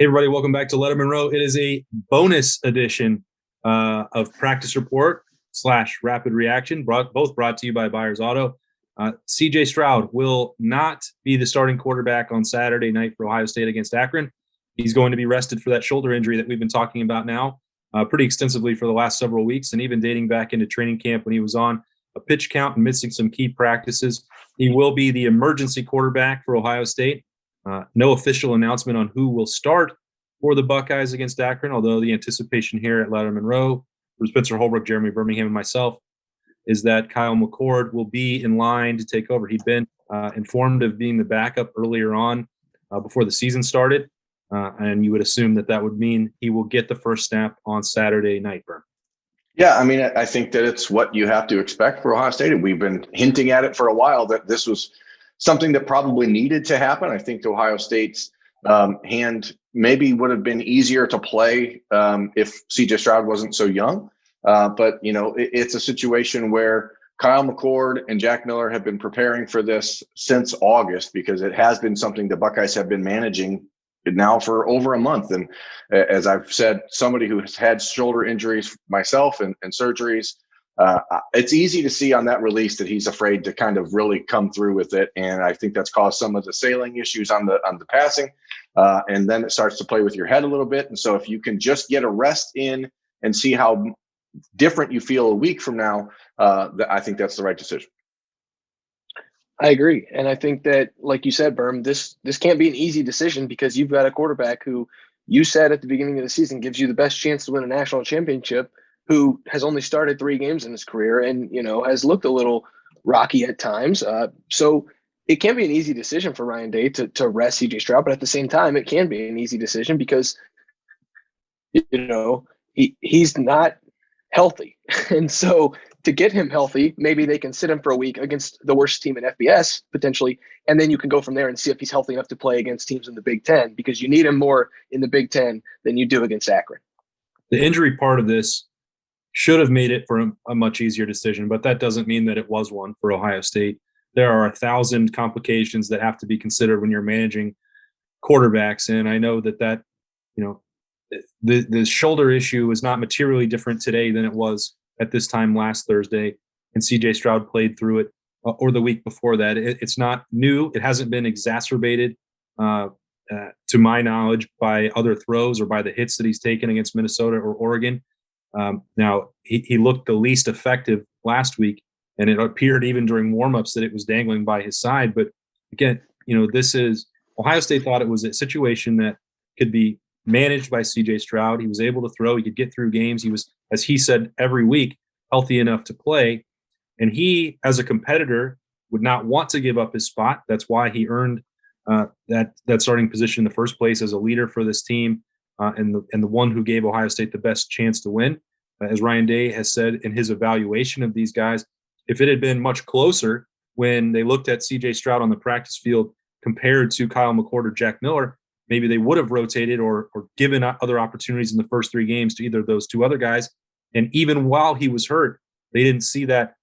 Hey, everybody, welcome back to Lettermen Row. It is a bonus edition of Practice Report / Rapid Reaction, both brought to you by Buyers Auto. CJ Stroud will not be the starting quarterback on Saturday night for Ohio State against Akron. He's going to be rested for that shoulder injury that we've been talking about now pretty extensively for the last several weeks, and even dating back into training camp when he was on a pitch count and missing some key practices. He will be the emergency quarterback for Ohio State. No official announcement on who will start for the Buckeyes against Akron, although the anticipation here at Lettermen Row for Spencer Holbrook, Jeremy Birmingham, and myself is that Kyle McCord will be in line to take over. He'd been informed of being the backup earlier on before the season started, and you would assume that would mean he will get the first snap on Saturday night, Berm. Yeah, I mean, I think that it's what you have to expect for Ohio State. We've been hinting at it for a while that this was something that probably needed to happen. I think Ohio State's hand maybe would have been easier to play if CJ Stroud wasn't so young. But, it's a situation where Kyle McCord and Jack Miller have been preparing for this since August, because it has been something the Buckeyes have been managing now for over a month. And as I've said, somebody who has had shoulder injuries myself and surgeries, it's easy to see on that release that he's afraid to kind of really come through with it. And I think that's caused some of the sailing issues on the passing. And then it starts to play with your head a little bit. And so if you can just get a rest in and see how different you feel a week from now, I think that's the right decision. I agree. And I think that, like you said, Berm, this can't be an easy decision, because you've got a quarterback who you said at the beginning of the season gives you the best chance to win a national championship, who has only started 3 games in his career and, has looked a little rocky at times. So it can't be an easy decision for Ryan Day to rest CJ Stroud, but at the same time, it can be an easy decision because, he's not healthy. And so to get him healthy, maybe they can sit him for a week against the worst team in FBS potentially, and then you can go from there and see if he's healthy enough to play against teams in the Big Ten, because you need him more in the Big Ten than you do against Akron. The injury part of this should have made it for a much easier decision, but that doesn't mean that it was one for Ohio State. There are 1,000 complications that have to be considered when you're managing quarterbacks, and I know that the shoulder issue is not materially different today than it was at this time last Thursday, and CJ Stroud played through it, or the week before that. It's not new. It hasn't been exacerbated, to my knowledge, by other throws or by the hits that he's taken against Minnesota or Oregon. Now, he looked the least effective last week, and it appeared even during warmups that it was dangling by his side. But again, this is Ohio State thought it was a situation that could be managed by CJ Stroud. He was able to throw. He could get through games. He was, as he said, every week healthy enough to play. And he, as a competitor, would not want to give up his spot. That's why he earned that starting position in the first place as a leader for this team, and the one who gave Ohio State the best chance to win. As Ryan Day has said in his evaluation of these guys, if it had been much closer when they looked at CJ Stroud on the practice field compared to Kyle McCord or Jack Miller, maybe they would have rotated or given other opportunities in the first 3 games to either of those 2 other guys. And even while he was hurt, they didn't see that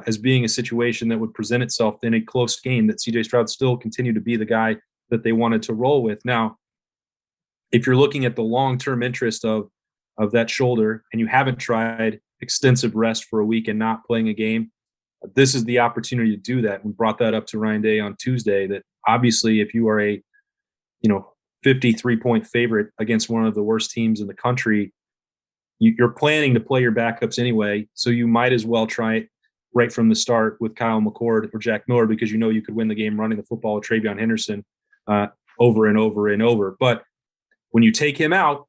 as being a situation that would present itself in a close game, that CJ Stroud still continued to be the guy that they wanted to roll with. Now, if you're looking at the long-term interest of that shoulder, and you haven't tried extensive rest for a week and not playing a game, this is the opportunity to do that. We brought that up to Ryan Day on Tuesday, that obviously if you are a 53-point favorite against one of the worst teams in the country, you're planning to play your backups anyway, so you might as well try it right from the start with Kyle McCord or Jack Miller, because you could win the game running the football with Travion Henderson over and over and over. But when you take him out,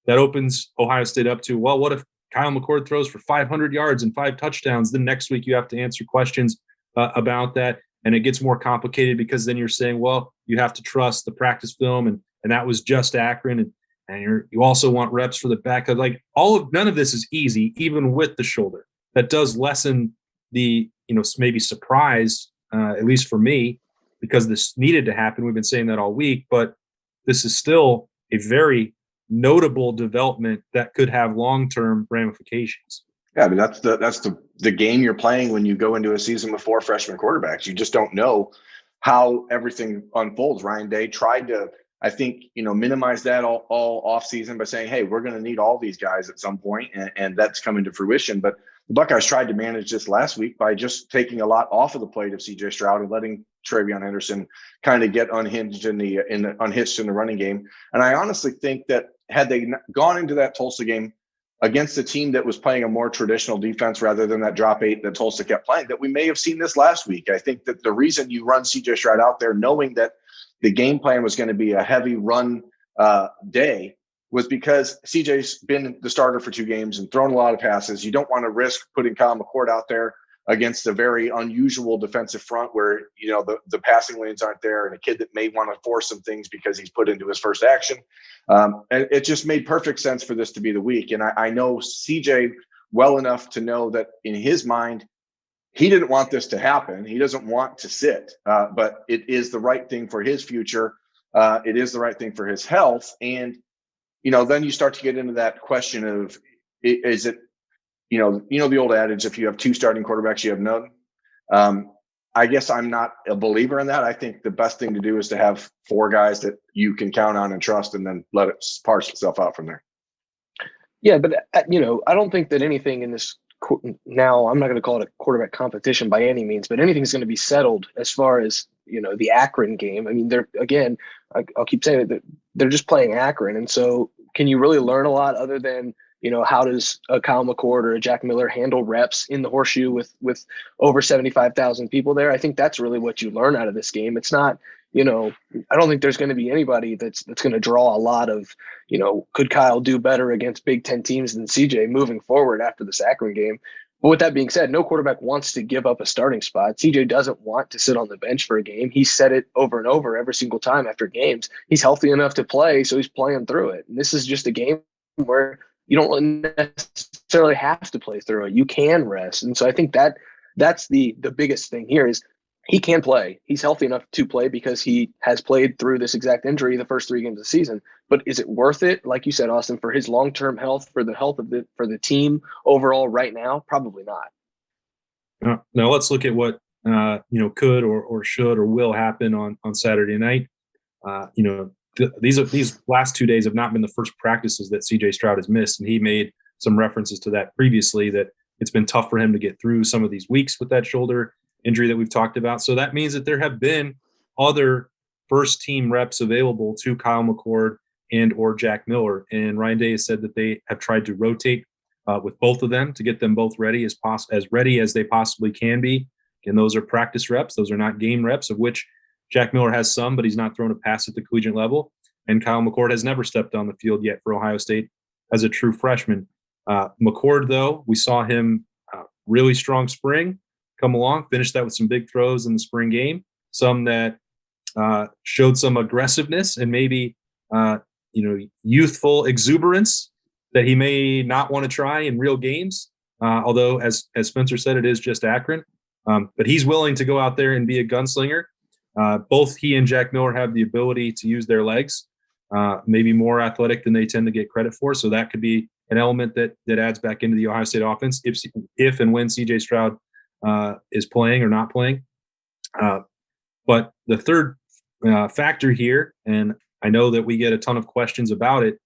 that opens Ohio State up to, well, what if Kyle McCord throws for 500 yards and 5 touchdowns? Then next week you have to answer questions about that, and it gets more complicated, because then you're saying, well, you have to trust the practice film, and that was just Akron, and you also want reps for the backup. Like, none of this is easy, even with the shoulder. That does lessen the maybe surprise, at least for me, because this needed to happen. We've been saying that all week, but this is still a very notable development that could have long-term ramifications. Yeah, I mean, that's the game you're playing when you go into a season with 4 freshman quarterbacks. You just don't know how everything unfolds. Ryan Day tried to I think, minimize that all off season by saying, hey, we're going to need all these guys at some point, and that's coming to fruition. But the Buckeyes tried to manage this last week by just taking a lot off of the plate of CJ Stroud and letting Travion Henderson kind of get unhinged unhitched in the running game. And I honestly think that had they gone into that Tulsa game against a team that was playing a more traditional defense rather than that drop 8 that Tulsa kept playing, that we may have seen this last week. I think that the reason you run CJ Stroud out there knowing that the game plan was going to be a heavy run day was because CJ's been the starter for 2 games and thrown a lot of passes. You don't want to risk putting Kyle McCord out there against a very unusual defensive front where, the passing lanes aren't there and a kid that may want to force some things because he's put into his first action. And it just made perfect sense for this to be the week. And I know CJ well enough to know that in his mind, he didn't want this to happen. He doesn't want to sit, but it is the right thing for his future. It is the right thing for his health. And, then you start to get into that question of, is it, the old adage, if you have 2 starting quarterbacks, you have none. I guess I'm not a believer in that. I think the best thing to do is to have 4 guys that you can count on and trust, and then let it parse itself out from there. Yeah, but, I don't think that anything in this now, I'm not going to call it a quarterback competition by any means, but anything's going to be settled as far as, the Akron game. I mean, I'll keep saying it, they're just playing Akron. And so can you really learn a lot other than, how does a Kyle McCord or a Jack Miller handle reps in the horseshoe with over 75,000 people there? I think that's really what you learn out of this game. It's not, I don't think there's going to be anybody that's going to draw a lot of, could Kyle do better against Big Ten teams than CJ moving forward after this Akron game? But with that being said, no quarterback wants to give up a starting spot. CJ doesn't want to sit on the bench for a game. He said it over and over every single time after games. He's healthy enough to play, so he's playing through it. And this is just a game where you don't necessarily have to play through it. You can rest. And so I think that's the biggest thing here is he can play. He's healthy enough to play because he has played through this exact injury the first 3 games of the season. But is it worth it? Like you said, Austin, for his long-term health, for the health of for the team overall right now? Probably not. Now let's look at what could or should or will happen on Saturday night. These last 2 days have not been the first practices that CJ Stroud has missed, and he made some references to that previously, that it's been tough for him to get through some of these weeks with that shoulder injury that we've talked about. So that means that there have been other first team reps available to Kyle McCord and or Jack Miller. And Ryan Day has said that they have tried to rotate with both of them to get them both ready as ready as they possibly can be. And those are practice reps. Those are not game reps, of which Jack Miller has some, but he's not thrown a pass at the collegiate level. And Kyle McCord has never stepped on the field yet for Ohio State as a true freshman. McCord, though, we saw him really strong spring come along, finished that with some big throws in the spring game, some that showed some aggressiveness and maybe youthful exuberance that he may not want to try in real games. Although, as Spencer said, it is just Akron. But he's willing to go out there and be a gunslinger. Both he and Jack Miller have the ability to use their legs, maybe more athletic than they tend to get credit for. So that could be an element that adds back into the Ohio State offense if and when CJ Stroud is playing or not playing. But the third factor here, and I know that we get a ton of questions about it,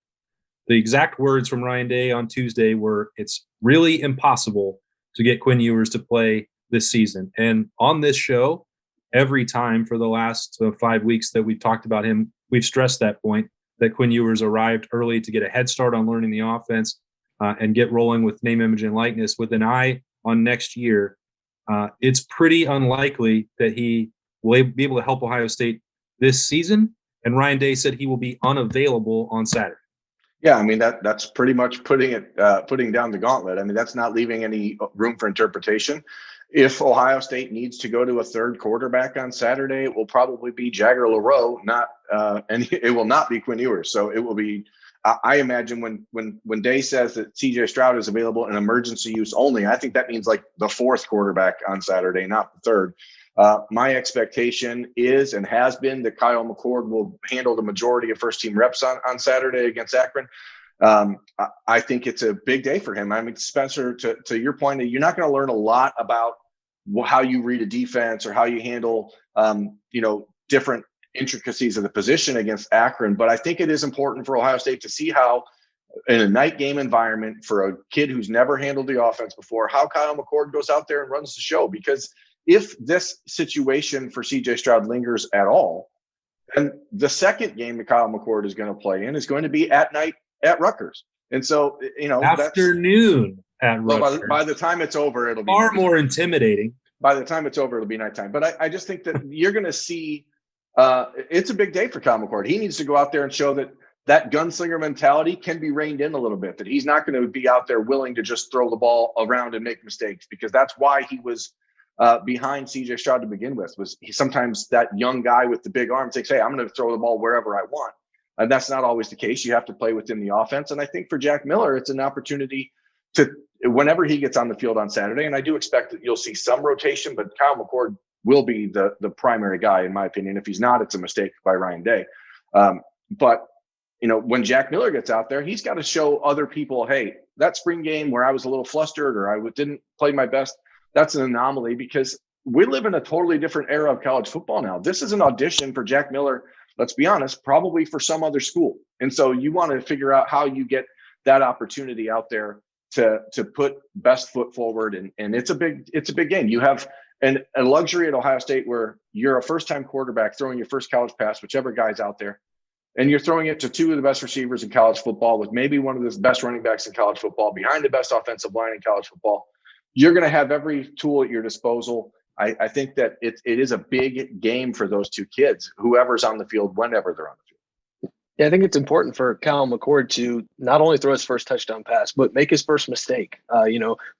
the exact words from Ryan Day on Tuesday were, it's really impossible to get Quinn Ewers to play this season. And on this show, every time for the last 5 weeks that we've talked about him, we've stressed that point, that Quinn Ewers arrived early to get a head start on learning the offense and get rolling with name, image, and likeness with an eye on next year. It's pretty unlikely that he will be able to help Ohio State this season. And Ryan Day said he will be unavailable on Saturday. Yeah, I mean, that's pretty much putting down the gauntlet. I mean, that's not leaving any room for interpretation. If Ohio State needs to go to a third quarterback on Saturday, it will probably be Jagger LaRoe, and it will not be Quinn Ewers. So it will be, I imagine when Day says that CJ Stroud is available in emergency use only, I think that means like the fourth quarterback on Saturday, not the third. My expectation is and has been that Kyle McCord will handle the majority of first team reps on Saturday against Akron. I think it's a big day for him. I mean, Spencer, to your point, you're not going to learn a lot about how you read a defense or how you handle, different intricacies of the position against Akron. But I think it is important for Ohio State to see how, in a night game environment, for a kid who's never handled the offense before, how Kyle McCord goes out there and runs the show. Because if this situation for CJ Stroud lingers at all, then the second game that Kyle McCord is going to play in is going to be at night at Rutgers. And so, afternoon at Rutgers. By the time it's over, it'll be far more intimidating. By the time it's over, it'll be nighttime. But I just think that you're going to see it's a big day for Kyle McCord. He needs to go out there and show that gunslinger mentality can be reined in a little bit, that he's not going to be out there willing to just throw the ball around and make mistakes, because that's why he was behind CJ Stroud to begin with. Was he sometimes that young guy with the big arm thinks, hey, I'm going to throw the ball wherever I want. And that's not always the case. You have to play within the offense. And I think for Jack Miller, it's an opportunity to, whenever he gets on the field on Saturday, and I do expect that you'll see some rotation, but Kyle McCord will be the primary guy, in my opinion. If he's not, it's a mistake by Ryan Day. But when Jack Miller gets out there, he's got to show other people, hey, that spring game where I was a little flustered or I didn't play my best, that's an anomaly, because we live in a totally different era of college football now. This is an audition for Jack Miller, let's be honest, probably for some other school. And so you want to figure out how you get that opportunity out there to put best foot forward. And it's a big game. You have a luxury at Ohio State where you're a first-time quarterback throwing your first college pass, whichever guy's out there, and you're throwing it to two of the best receivers in college football, with maybe one of the best running backs in college football, behind the best offensive line in college football. You're going to have every tool at your disposal. I think that it is a big game for those two kids, whoever's on the field, whenever they're on the field. Yeah, I think it's important for Kyle McCord to not only throw his first touchdown pass, but make his first mistake.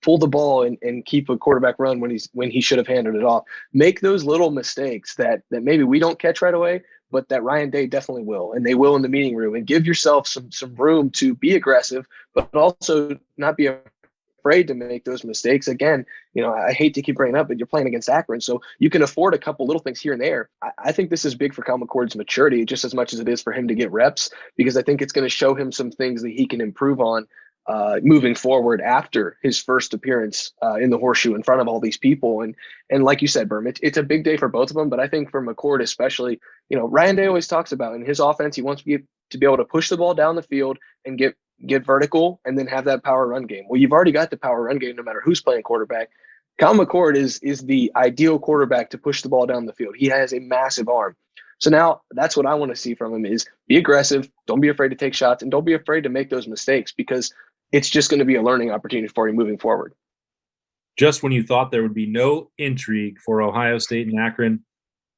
Pull the ball and keep a quarterback run when he should have handed it off. Make those little mistakes that maybe we don't catch right away, but that Ryan Day definitely will, and they will in the meeting room. And give yourself some room to be aggressive, but also not be afraid to make those mistakes. Again, I hate to keep bringing up, but you're playing against Akron, so you can afford a couple little things here and there. I think this is big for Kyle McCord's maturity just as much as it is for him to get reps, because I think it's going to show him some things that he can improve on moving forward after his first appearance in the horseshoe in front of all these people. And like you said, Berm, it's a big day for both of them, but I think for McCord especially, Ryan Day always talks about in his offense, he wants to be able to push the ball down the field and get vertical and then have that power run game. Well, you've already got the power run game no matter who's playing quarterback. Kyle McCord is the ideal quarterback to push the ball down the field. He has a massive arm. So now that's what I want to see from him is be aggressive, don't be afraid to take shots, and don't be afraid to make those mistakes, because it's just going to be a learning opportunity for you moving forward. Just when you thought there would be no intrigue for Ohio State and Akron,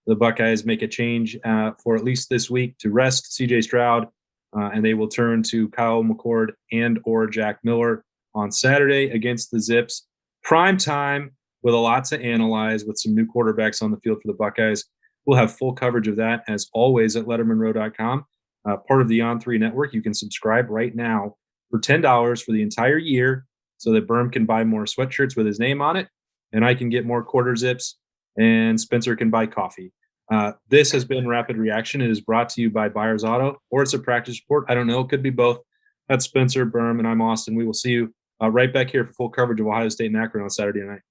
the Buckeyes make a change for at least this week to rest CJ Stroud, and they will turn to Kyle McCord and or Jack Miller on Saturday against the Zips. Prime time with a lot to analyze with some new quarterbacks on the field for the Buckeyes. We'll have full coverage of that, as always, at lettermenrow.com, part of the On3 network. You can subscribe right now for $10 for the entire year so that Berm can buy more sweatshirts with his name on it, and I can get more quarter zips, and Spencer can buy coffee. This has been Rapid Reaction. It is brought to you by Buyers Auto, or it's a practice report. I don't know. It could be both. That's Spencer, Berm, and I'm Austin. We will see you right back here for full coverage of Ohio State and Akron on Saturday night.